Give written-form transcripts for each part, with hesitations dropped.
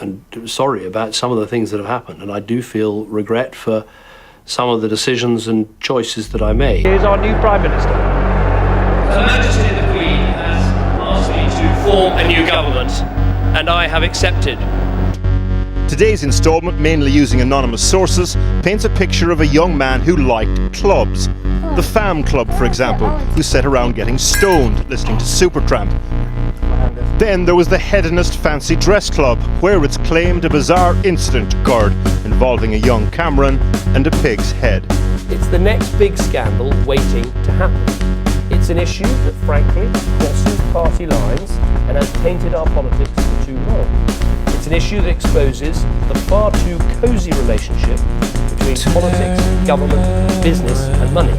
and sorry about some of the things that have happened, and I do feel regret for some of the decisions and choices that I made. Here's our new Prime Minister. Her Majesty the Queen has asked me to form a new government, and I have accepted. Today's instalment, mainly using anonymous sources, paints a picture of a young man who liked clubs. The Fam Club, for example, who sat around getting stoned, listening to Supertramp. Then there was the Hedonist Fancy Dress Club, where it's claimed a bizarre incident occurred involving a young Cameron and a pig's head. It's the next big scandal waiting to happen. It's an issue that, frankly, crosses party lines and has tainted our politics for too long. It's an issue that exposes the far too cosy relationship between politics, government, business and money.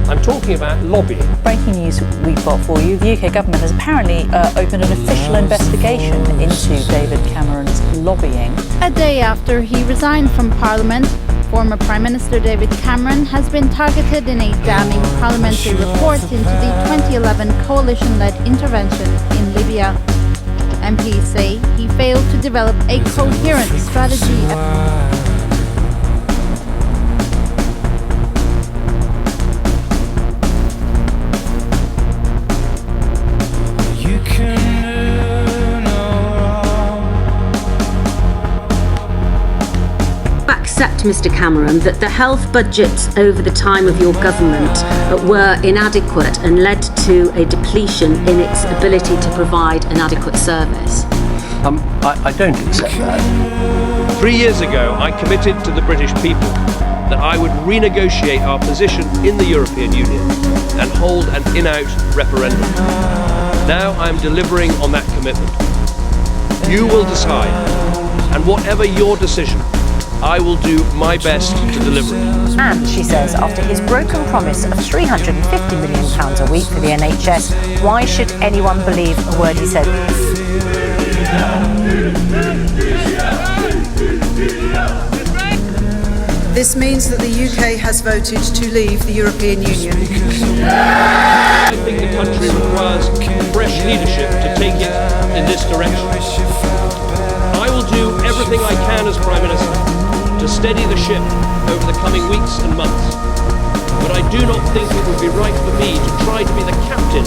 I'm talking about lobbying. Breaking news we've got for you. The UK government has apparently opened an official investigation into David Cameron's lobbying. A day after he resigned from Parliament, former Prime Minister David Cameron has been targeted in a damning parliamentary report into the 2011 coalition-led intervention in Libya. MPs say he failed to develop a coherent strategy. Accept, Mr Cameron, that the health budgets over the time of your government were inadequate and led to a depletion in its ability to provide an adequate service. I don't accept that. 3 years ago, I committed to the British people that I would renegotiate our position in the European Union and hold an in-out referendum. Now I'm delivering on that commitment. You will decide, and whatever your decision, I will do my best to deliver it. And, she says, after his broken promise of £350 million a week for the NHS, why should anyone believe a word he said? This means that the UK has voted to leave the European Union. I think the country requires fresh leadership to take it in this direction. I will do everything I can as Prime Minister to steady the ship over the coming weeks and months. But I do not think it would be right for me to try to be the captain.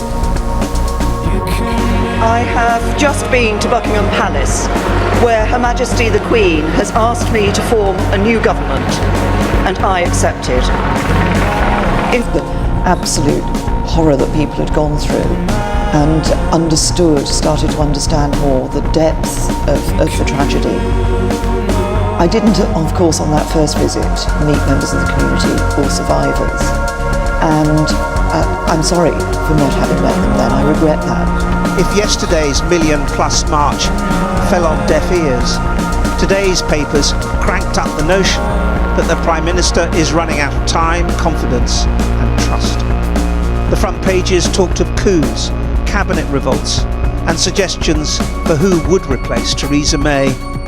I have just been to Buckingham Palace, where Her Majesty the Queen has asked me to form a new government, and I accepted. In the absolute horror that people had gone through and started to understand more the depth of the tragedy. I didn't, of course, on that first visit, meet members of the community or survivors. And I'm sorry for not having met them then. I regret that. If yesterday's million-plus march fell on deaf ears, today's papers cranked up the notion that the Prime Minister is running out of time, confidence and trust. The front pages talked of coups, cabinet revolts and suggestions for who would replace Theresa May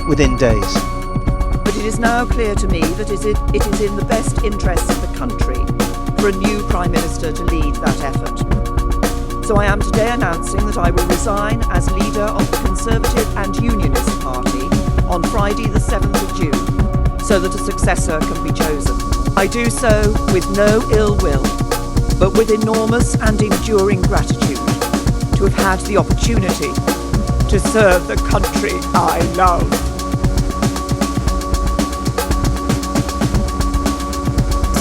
within days. But it is now clear to me that it is in the best interests of the country for a new Prime Minister to lead that effort. So I am today announcing that I will resign as leader of the Conservative and Unionist Party on Friday the 7th of June, so that a successor can be chosen. I do so with no ill will, but with enormous and enduring gratitude to have had the opportunity to serve the country I love.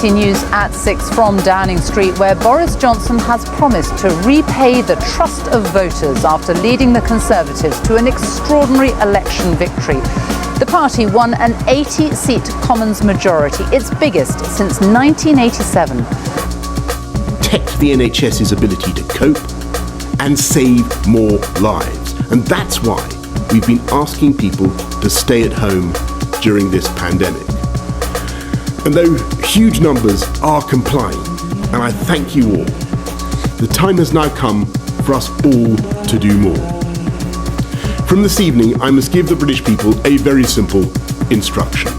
News at 6 from Downing Street, where Boris Johnson has promised to repay the trust of voters after leading the Conservatives to an extraordinary election victory. The party won an 80-seat Commons majority, its biggest since 1987. Protect the NHS's ability to cope and save more lives. And that's why we've been asking people to stay at home during this pandemic. And though huge numbers are complying, and I thank you all, the time has now come for us all to do more. From this evening, I must give the British people a very simple instruction.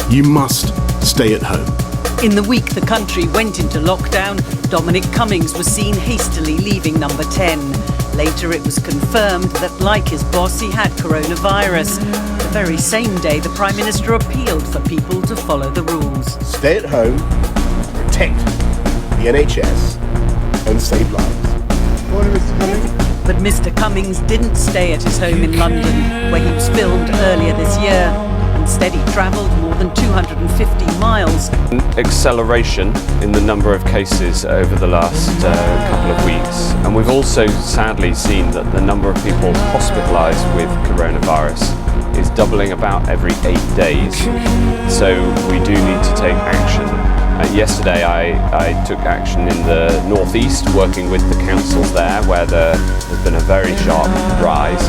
You must stay at home. In the week the country went into lockdown, Dominic Cummings was seen hastily leaving Number 10. Later, it was confirmed that, like his boss, he had coronavirus. The very same day, the Prime Minister appealed for people to follow the rules. Stay at home, protect the NHS, and save lives. Morning, Mr. Cummings. But Mr. Cummings didn't stay at his home in London, where he was filmed earlier this year. Instead, he travelled more than 250 miles. Acceleration in the number of cases over the last couple of weeks. And we've also sadly seen that the number of people hospitalised with coronavirus is doubling about every 8 days. So we do need to take action. Yesterday I took action in the northeast, working with the councils there, where there has been a very sharp rise.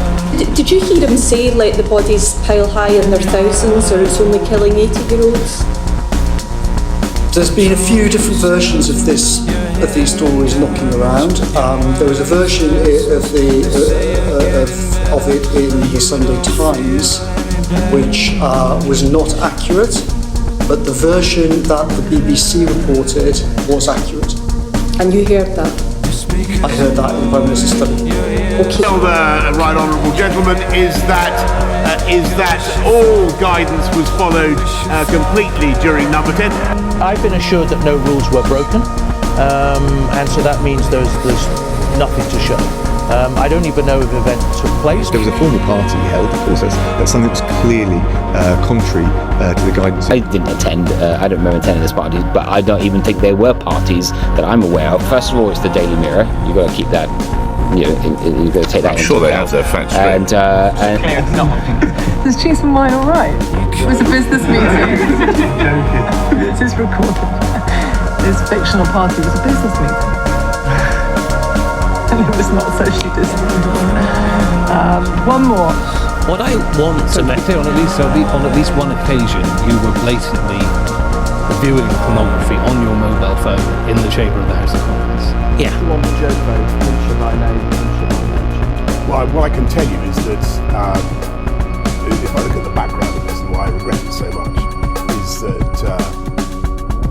Did you hear him say, let the bodies pile high in their thousands, or it's only killing 80-year-olds? There's been a few different versions of these stories knocking around. There was a version of it in the Sunday Times, which was not accurate, but the version that the BBC reported was accurate. And you heard that? I heard that in the Prime Minister's study. Okay. Tell the right honourable gentleman is that all guidance was followed completely during number 10. I've been assured that no rules were broken, and so that means there's nothing to show. I don't even know if the event took place. There was a formal party held, of course, that's something that was clearly contrary to the guidance. I didn't attend, I don't remember attending this party, but I don't even think there were parties that I'm aware of. First of all, it's the Daily Mirror. You've got to keep that, you've got to take that into account. I'm sure they have their facts straight. Is Cheese and Wine all right? It was a business meeting. This is recorded. This fictional party was a business meeting. And it was not socially distanced. One more. What I want to make clear on at least one occasion, you were blatantly viewing pornography on your mobile phone in the chamber of the House of Commons. Yeah. Well, what I can tell you is that if I look at the background of this and why I regret it so much, is that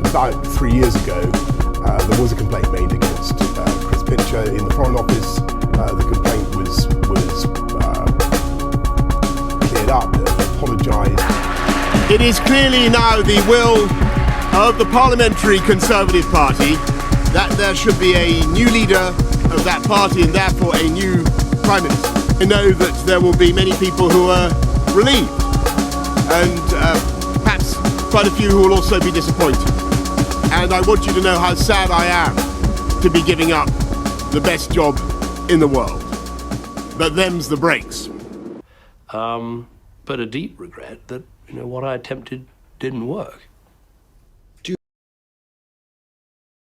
about 3 years ago there was a complaint made against Chris Pincher in the Foreign Office. The complaint was cleared up, apologised. It is clearly now the will of the Parliamentary Conservative Party that there should be a new leader of that party and therefore a new Prime Minister. I know that there will be many people who are relieved and perhaps quite a few who will also be disappointed. And I want you to know how sad I am to be giving up the best job in the world. But them's the breaks. But a deep regret that what I attempted didn't work.